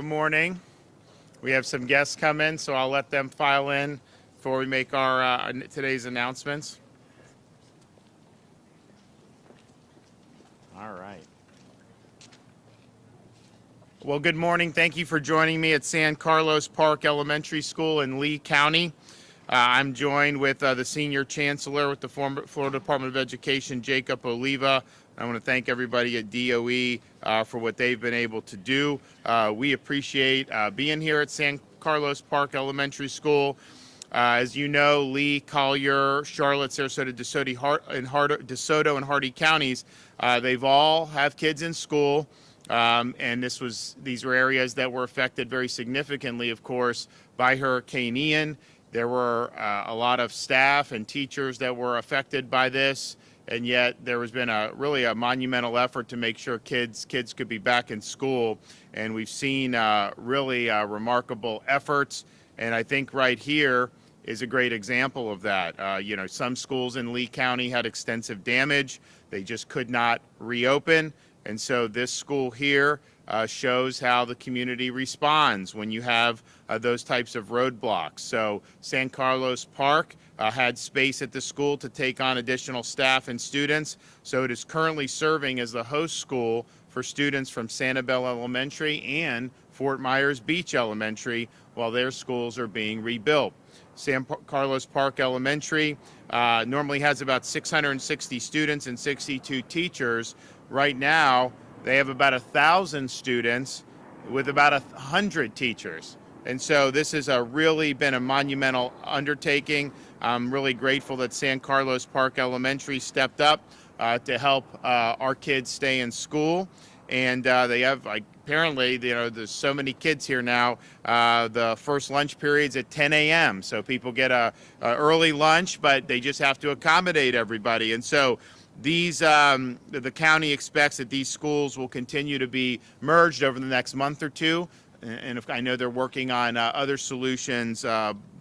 Good morning. We have some guests come in, so I'll let them file in before we make our today's announcements. All right. Well, good morning. Thank you for joining me at San Carlos Park Elementary School in Lee County. I'm joined with the Senior Chancellor with the Florida Department of Education, Jacob Oliva. I want to thank everybody at DOE for what they've been able to do. We appreciate being here at San Carlos Park Elementary School. As you know, Lee, Collier, Charlotte, Sarasota, DeSoto, and Hardee counties, they've all have kids in school. And these were areas that were affected very significantly, of course, by Hurricane Ian. There were a lot of staff and teachers that were affected by this, and yet there has been really a monumental effort to make sure kids could be back in school. And we've seen really remarkable efforts. And I think right here is a great example of that. Some schools in Lee County had extensive damage. They just could not reopen. And so this school here shows how the community responds when you have those types of roadblocks. So San Carlos Park had space at the school to take on additional staff and students. So it is currently serving as the host school for students from Sanibel Elementary and Fort Myers Beach Elementary while their schools are being rebuilt. San Carlos Park Elementary normally has about 660 students and 62 teachers. Right now, they have about 1,000 students with about 100 teachers. And so this has really been a monumental undertaking. I'm really grateful that San Carlos Park Elementary stepped up to help our kids stay in school. And they have, apparently, there's so many kids here now. The first lunch period's at 10 a.m. So people get a early lunch, but they just have to accommodate everybody. And so the county expects that these schools will continue to be merged over the next month or two. And I know they're working on other solutions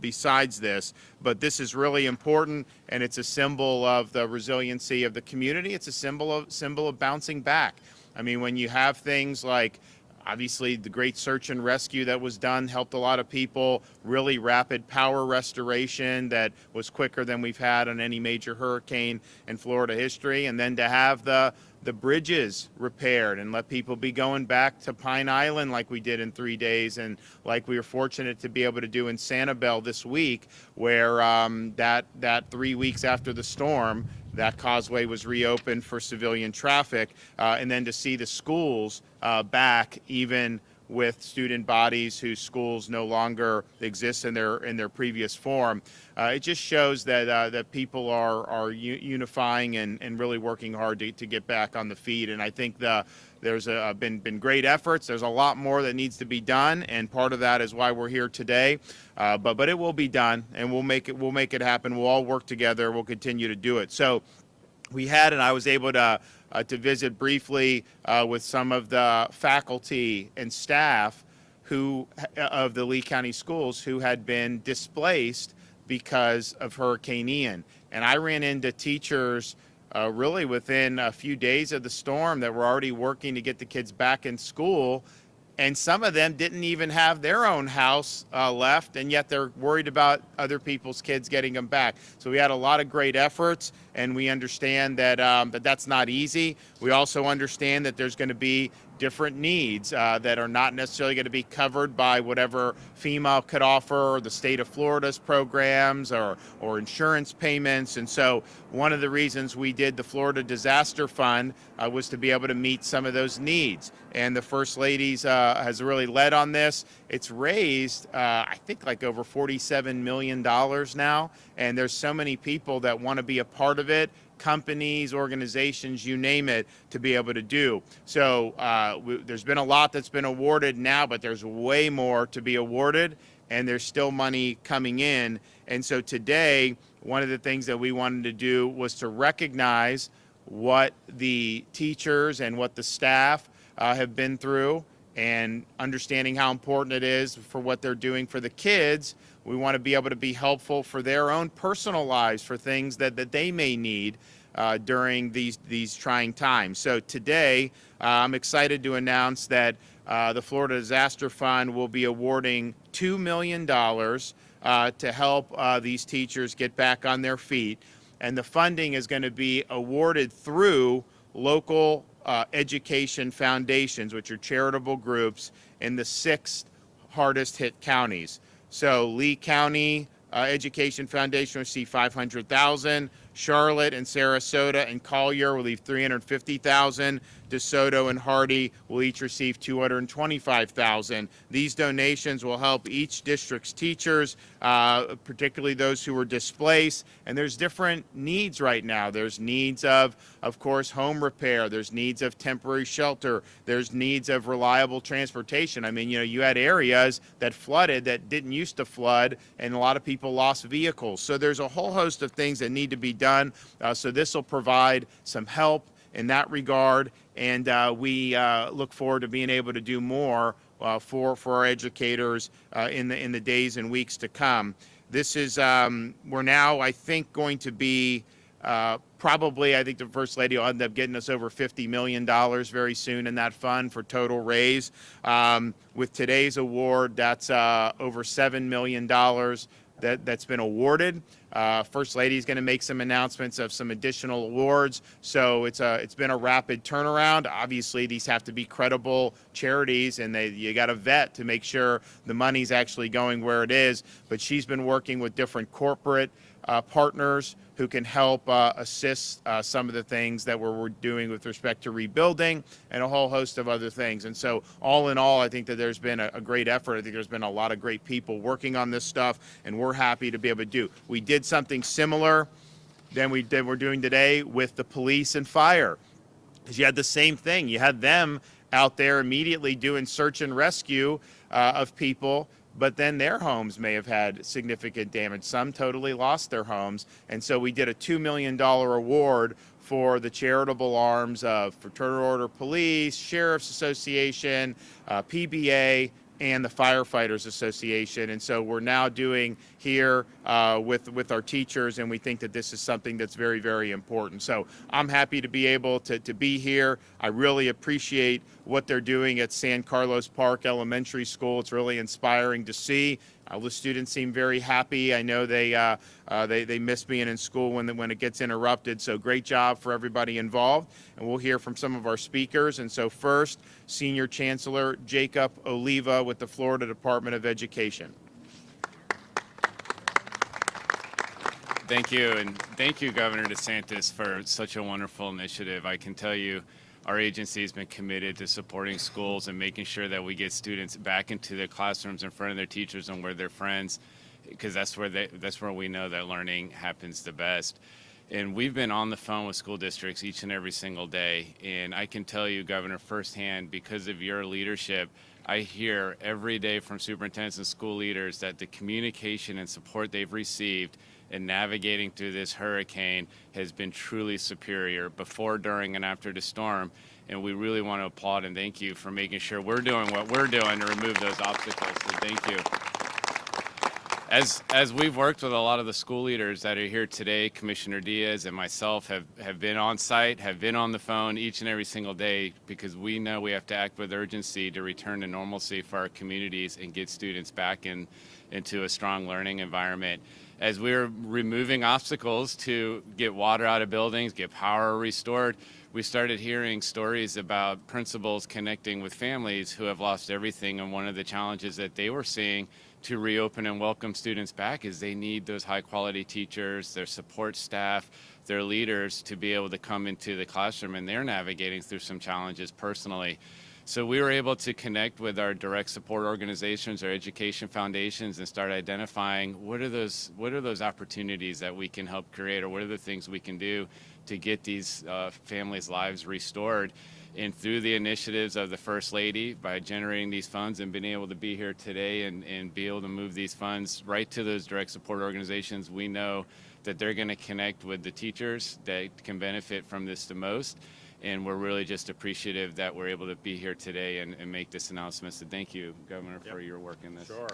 besides this, but this is really important, and it's a symbol of the resiliency of the community. It's a symbol of bouncing back. I mean, when you have things like, obviously, the great search and rescue that was done helped a lot of people, really rapid power restoration that was quicker than we've had on any major hurricane in Florida history, and then to have the bridges repaired and let people be going back to Pine Island like we did in 3 days, and like we were fortunate to be able to do in Sanibel this week, where that 3 weeks after the storm, that causeway was reopened for civilian traffic, and then to see the schools back, even with student bodies whose schools no longer exist in their previous form. It just shows that people are unifying and really working hard to get back on the feet. And I think there's been great efforts. There's a lot more that needs to be done, and part of that is why we're here today. But it will be done, and we'll make it happen. We'll all work together. We'll continue to do it. So and I was able to visit briefly with some of the faculty and staff of the Lee County schools who had been displaced because of Hurricane Ian. And I ran into teachers really within a few days of the storm that were already working to get the kids back in school. And some of them didn't even have their own house left, and yet they're worried about other people's kids getting them back. So we had a lot of great efforts, and we understand that that's not easy. We also understand that there's going to be different needs that are not necessarily going to be covered by whatever FEMA could offer, or the state of Florida's programs, or insurance payments. And so one of the reasons we did the Florida Disaster Fund was to be able to meet some of those needs. And the First Lady's has really led on this. It's raised, I think, like over $47 million now. And there's so many people that want to be a part of it, companies, organizations, you name it, to be able to do. So there's been a lot that's been awarded now, but there's way more to be awarded, and there's still money coming in. And so today, one of the things that we wanted to do was to recognize what the teachers and what the staff have been through, and understanding how important it is for what they're doing for the kids. We want to be able to be helpful for their own personal lives, for things that they may need during these trying times. So today, I'm excited to announce that the Florida Disaster Fund will be awarding $2 million to help these teachers get back on their feet. And the funding is going to be awarded through local education foundations, which are charitable groups in the 6 hardest hit counties. So Lee County Education Foundation will receive $500,000. Charlotte and Sarasota and Collier will leave $350,000. DeSoto and Hardy will each receive $225,000. These donations will help each district's teachers, particularly those who were displaced. And there's different needs right now. There's needs of course, home repair. There's needs of temporary shelter. There's needs of reliable transportation. I mean, you had areas that flooded that didn't used to flood, and a lot of people lost vehicles. So there's a whole host of things that need to be done. So this will provide some help in that regard, and we look forward to being able to do more for our educators in the days and weeks to come. This is we're now, I think, going to be probably, I think the First Lady will end up getting us over $50 million very soon in that fund for total raise. With today's award, that's over $7 million that's been awarded. First Lady is going to make some announcements of some additional awards. So it's been a rapid turnaround. Obviously, these have to be credible charities, and you got to vet to make sure the money's actually going where it is. But she's been working with different corporate partners who can help assist some of the things that we're doing with respect to rebuilding and a whole host of other things. And so all in all, I think that there's been a great effort. I think there's been a lot of great people working on this stuff, and we're happy to be able to do. We did something similar than we're doing today with the police and fire, because you had the same thing. You had them out there immediately doing search and rescue of people, but then their homes may have had significant damage. Some totally lost their homes. And so we did a $2 million award for the charitable arms of Fraternal Order Police, Sheriff's Association, PBA, and the Firefighters Association. And so we're now doing here with our teachers, and we think that this is something that's very, very important. So I'm happy to be able to be here. I really appreciate what they're doing at San Carlos Park Elementary School. It's really inspiring to see. The students seem very happy. I know they miss being in school when it gets interrupted. So great job for everybody involved. And we'll hear from some of our speakers. And so first, Senior Chancellor Jacob Oliva with the Florida Department of Education. Thank you, and thank you, Governor DeSantis, for such a wonderful initiative. I can tell you our agency has been committed to supporting schools and making sure that we get students back into their classrooms in front of their teachers and where they're friends, because that's where we know that learning happens the best. And we've been on the phone with school districts each and every single day, and I can tell you, Governor, firsthand, because of your leadership, I hear every day from superintendents and school leaders that the communication and support they've received in navigating through this hurricane has been truly superior before, during, and after the storm. And we really want to applaud and thank you for making sure we're doing what we're doing to remove those obstacles. So thank you. As we've worked with a lot of the school leaders that are here today, Commissioner Diaz and myself have been on site, have been on the phone each and every single day, because we know we have to act with urgency to return to normalcy for our communities and get students back into a strong learning environment. As we're removing obstacles to get water out of buildings, get power restored, we started hearing stories about principals connecting with families who have lost everything. And one of the challenges that they were seeing to reopen and welcome students back is they need those high quality teachers, their support staff, their leaders to be able to come into the classroom, and they're navigating through some challenges personally. So we were able to connect with our direct support organizations, our education foundations, and start identifying what are those opportunities that we can help create, or what are the things we can do to get these families' lives restored. And through the initiatives of the First Lady, by generating these funds and being able to be here today and be able to move these funds right to those direct support organizations, we know that they're going to connect with the teachers that can benefit from this the most. And we're really just appreciative that we're able to be here today and make this announcement. So thank you, Governor, for your work in this. Sure.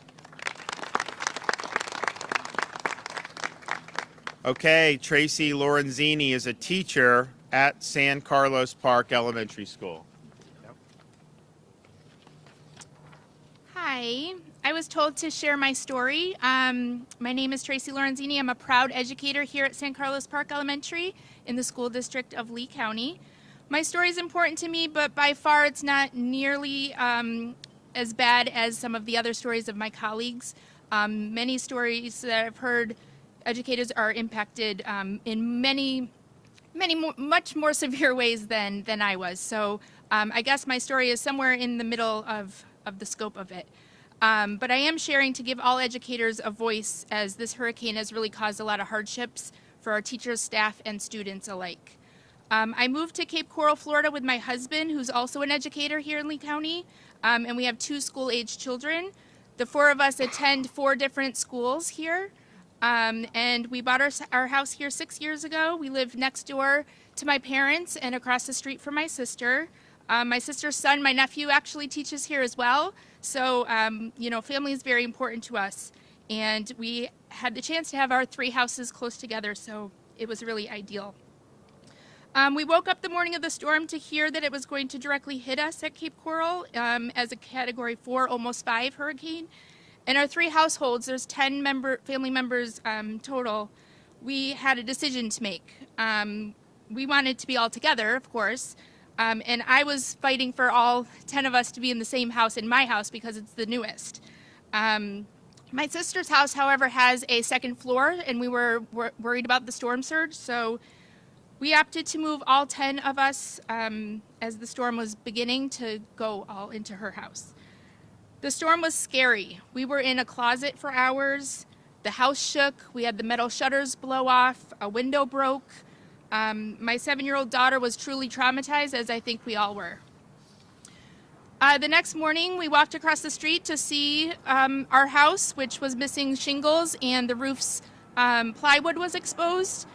Okay, Tracy Lorenzini is a teacher at San Carlos Park Elementary School. Hi, I was told to share my story. My name is Tracy Lorenzini. I'm a proud educator here at San Carlos Park Elementary in the school district of Lee County. My story is important to me, but by far it's not nearly as bad as some of the other stories of my colleagues. Many stories that I've heard, educators are impacted in much more severe ways than I was. So I guess my story is somewhere in the middle of the scope of it. But I am sharing to give all educators a voice, as this hurricane has really caused a lot of hardships for our teachers, staff, and students alike. I moved to Cape Coral, Florida with my husband, who's also an educator here in Lee County, and we have 2 school-age children. The 4 of us attend 4 different schools here. And we bought our house here 6 years ago. We live next door to my parents and across the street from my sister. My sister's son, my nephew, actually teaches here as well. So, you know, family is very important to us. And we had the chance to have our 3 houses close together, so it was really ideal. We woke up the morning of the storm to hear that it was going to directly hit us at Cape Coral as a Category 4, almost 5 hurricane. In our 3 households, there's 10 family members total. We had a decision to make. We wanted to be all together, of course, and I was fighting for all 10 of us to be in the same house, in my house, because it's the newest. My sister's house, however, has a 2nd floor, and we were worried about the storm surge, so we opted to move all 10 of us as the storm was beginning to go all into her house. The storm was scary. We were in a closet for hours. The house shook. We had the metal shutters blow off. A window broke. My 7-year-old daughter was truly traumatized, as I think we all were. The next morning, we walked across the street to see our house, which was missing shingles, and the roof's plywood was exposed.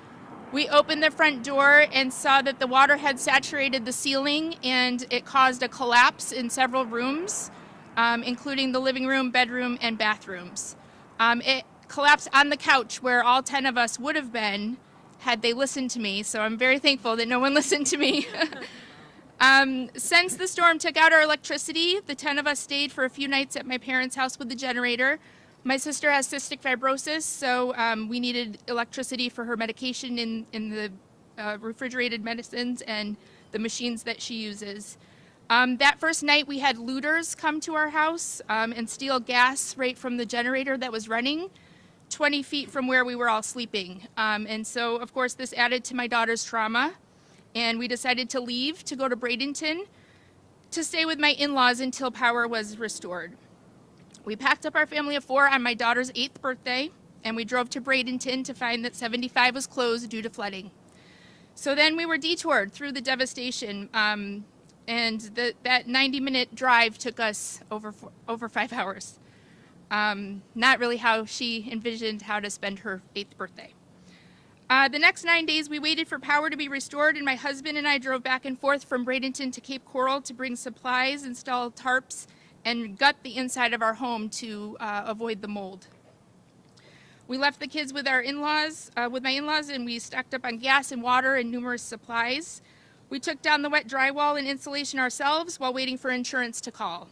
We opened the front door and saw that the water had saturated the ceiling, and it caused a collapse in several rooms, including the living room, bedroom, and bathrooms. It collapsed on the couch where all 10 of us would have been had they listened to me, so I'm very thankful that no one listened to me. Since the storm took out our electricity, the 10 of us stayed for a few nights at my parents' house with the generator. My sister has cystic fibrosis, so we needed electricity for her medication in the refrigerated medicines and the machines that she uses. That first night, we had looters come to our house and steal gas right from the generator that was running 20 feet from where we were all sleeping. And so, of course, this added to my daughter's trauma, and we decided to leave to go to Bradenton to stay with my in-laws until power was restored. We packed up our family of 4 on my daughter's 8th birthday, and we drove to Bradenton to find that 75 was closed due to flooding. So then we were detoured through the devastation, and that 90-minute drive took us over 5 hours. Not really how she envisioned how to spend her 8th birthday. The next 9 days, we waited for power to be restored, and my husband and I drove back and forth from Bradenton to Cape Coral to bring supplies, install tarps, and gut the inside of our home to avoid the mold. We left the kids with our in-laws, with my in-laws, and we stocked up on gas and water and numerous supplies. We took down the wet drywall and insulation ourselves while waiting for insurance to call.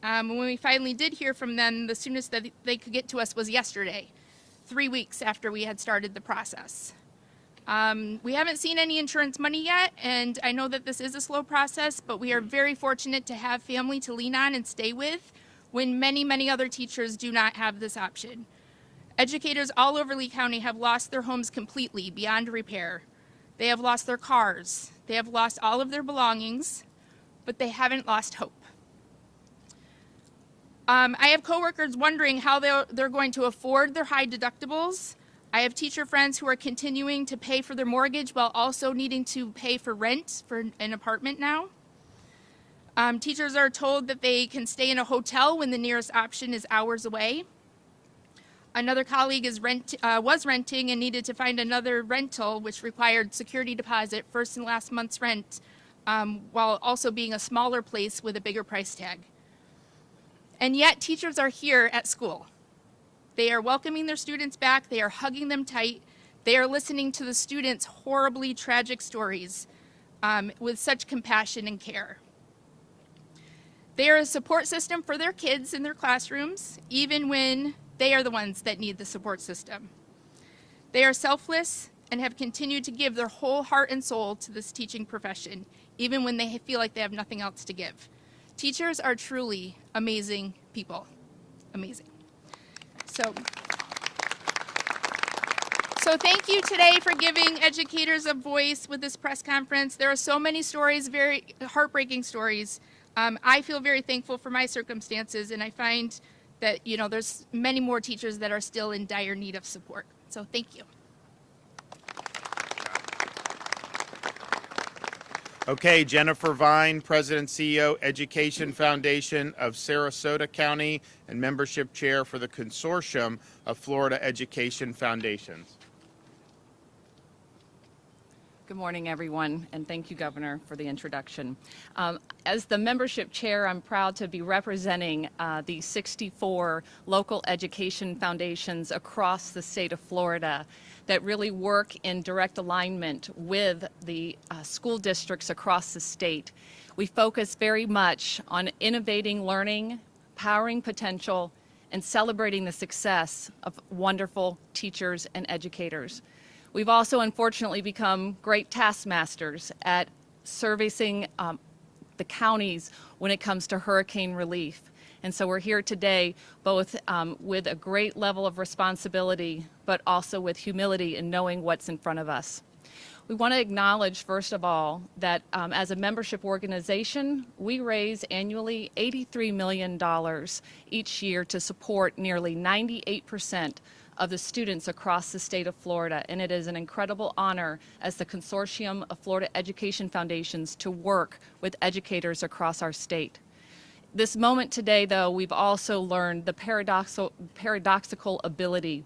When we finally did hear from them, the soonest that they could get to us was yesterday, 3 weeks after we had started the process. We haven't seen any insurance money yet, and I know that this is a slow process, but we are very fortunate to have family to lean on and stay with when many other teachers do not have this option. Educators all over Lee County have lost their homes completely beyond repair. They have lost their cars. They have lost all of their belongings, but they haven't lost hope. I have coworkers wondering how they're going to afford their high deductibles. I have teacher friends who are continuing to pay for their mortgage while also needing to pay for rent for an apartment now. Teachers are told that they can stay in a hotel when the nearest option is hours away. Another colleague was renting and needed to find another rental, which required security deposit, first and last month's rent, while also being a smaller place with a bigger price tag. And yet teachers are here at school. They are welcoming their students back. They are hugging them tight. They are listening to the students' horribly tragic stories with such compassion and care. They are a support system for their kids in their classrooms, even when they are the ones that need the support system. They are selfless and have continued to give their whole heart and soul to this teaching profession, even when they feel like they have nothing else to give. Teachers are truly amazing people. Amazing. So thank you today for giving educators a voice with this press conference. There are so many stories, very heartbreaking stories. I feel very thankful for my circumstances, and I find that, there's many more teachers that are still in dire need of support. So thank you. Okay, Jennifer Vine, President CEO, Education Foundation of Sarasota County, and Membership Chair for the Consortium of Florida Education Foundations. Good morning, everyone, and thank you, Governor, for the introduction. As the membership chair, I'm proud to be representing the 64 local education foundations across the state of Florida that really work in direct alignment with the school districts across the state. We focus very much on innovating learning, powering potential, and celebrating the success of wonderful teachers and educators. We've also unfortunately become great taskmasters at servicing the counties when it comes to hurricane relief. And so we're here today both with a great level of responsibility, but also with humility in knowing what's in front of us. We want to acknowledge, first of all, that as a membership organization, we raise annually $83 million each year to support nearly 98% of the students across the state of Florida, and it is an incredible honor as the Consortium of Florida Education Foundations to work with educators across our state. This moment today, though, we've also learned the paradoxical ability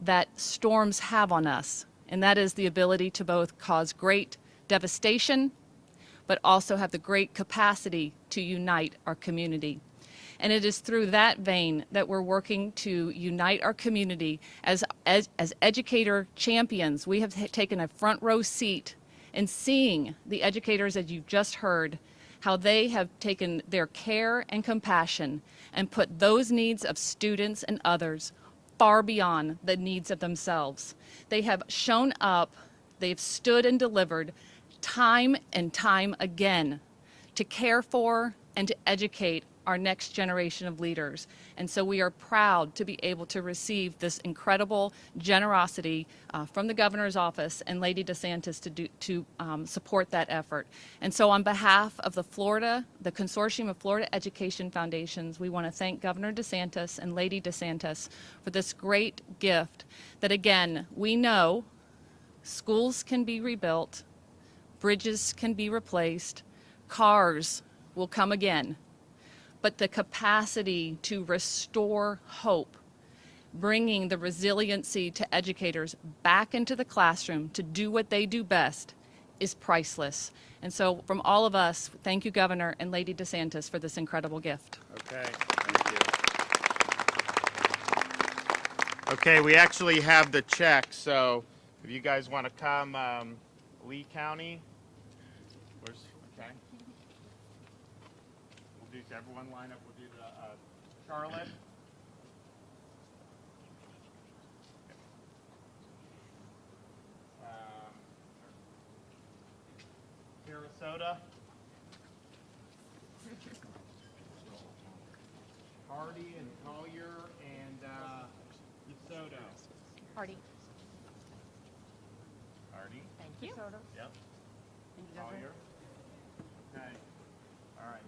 that storms have on us, and that is the ability to both cause great devastation, but also have the great capacity to unite our community. And it is through that vein that we're working to unite our community as educator champions. We have taken a front row seat in seeing the educators, as you've just heard, how they have taken their care and compassion and put those needs of students and others far beyond the needs of themselves. They have shown up, they've stood and delivered time and time again to care for and to educate our next generation of leaders. And so we are proud to be able to receive this incredible generosity from the governor's office and Lady DeSantis to support that effort. And so on behalf of the Consortium of Florida Education Foundations, we want to thank Governor DeSantis and Lady DeSantis for this great gift that, again, we know schools can be rebuilt, bridges can be replaced, cars will come again. But the capacity to restore hope, bringing the resiliency to educators back into the classroom to do what they do best, is priceless. And so from all of us, thank you, Governor and Lady DeSantis, for this incredible gift. Okay, thank you. Okay, we actually have the check, so if you guys want to come, Lee County, where's, okay. We'll do, everyone line up, we'll do the Charlotte. Sarasota. Hardy and Collier and DeSoto. Hardy. Hardy. Thank you. Yep. Thank you, Collier. Okay. All right.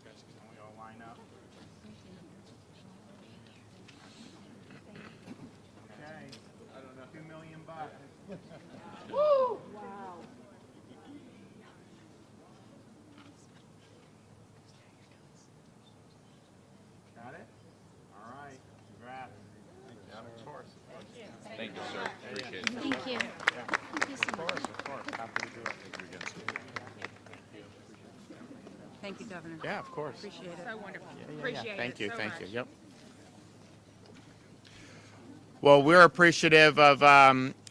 Can we all line up? Okay. I don't know. $2 million. Woo! Wow. Got it? All right. Congrats. Of course. Thank you, sir. Appreciate it. Thank you. Thank you so much. Of course. Happy to do it. Thank you, Governor. Yeah, of course. Appreciate it. So wonderful. Yeah. Appreciate Thank it you. so Thank much. you. Yep. Well, we're appreciative of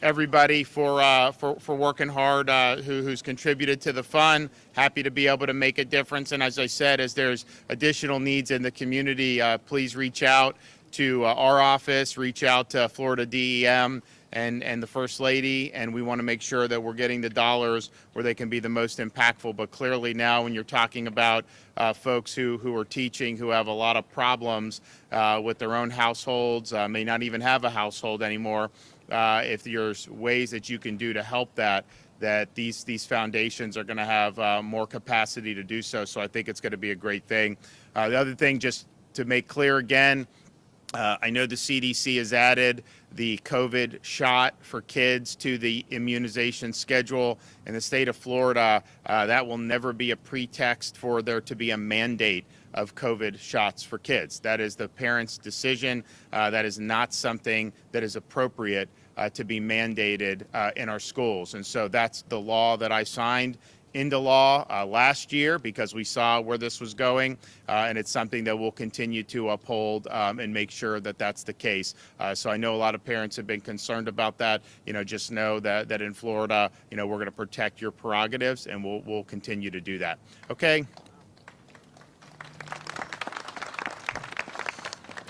everybody for working hard, who's contributed to the fund. Happy to be able to make a difference. And as I said, as there's additional needs in the community, please reach out to our office, reach out to Florida DEM and the First Lady, and we want to make sure that we're getting the dollars where they can be the most impactful. But clearly now, when you're talking about folks who are teaching, who have a lot of problems with their own households, may not even have a household anymore, if there's ways that you can do to help that these foundations are going to have more capacity to do so. So I think it's going to be a great thing. The other thing, just to make clear again, I know the CDC has added the COVID shot for kids to the immunization schedule in the state of Florida. That will never be a pretext for there to be a mandate of COVID shots for kids. That is the parents' decision. That is not something that is appropriate to be mandated in our schools. And so that's the law that I signed into law last year because we saw where this was going, and it's something that we'll continue to uphold and make sure that that's the case. So I know a lot of parents have been concerned about that. Just know that in Florida, we're going to protect your prerogatives, and we'll continue to do that. Okay.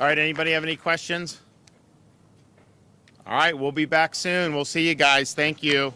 All right. Anybody have any questions? All right. We'll be back soon. We'll see you guys. Thank you.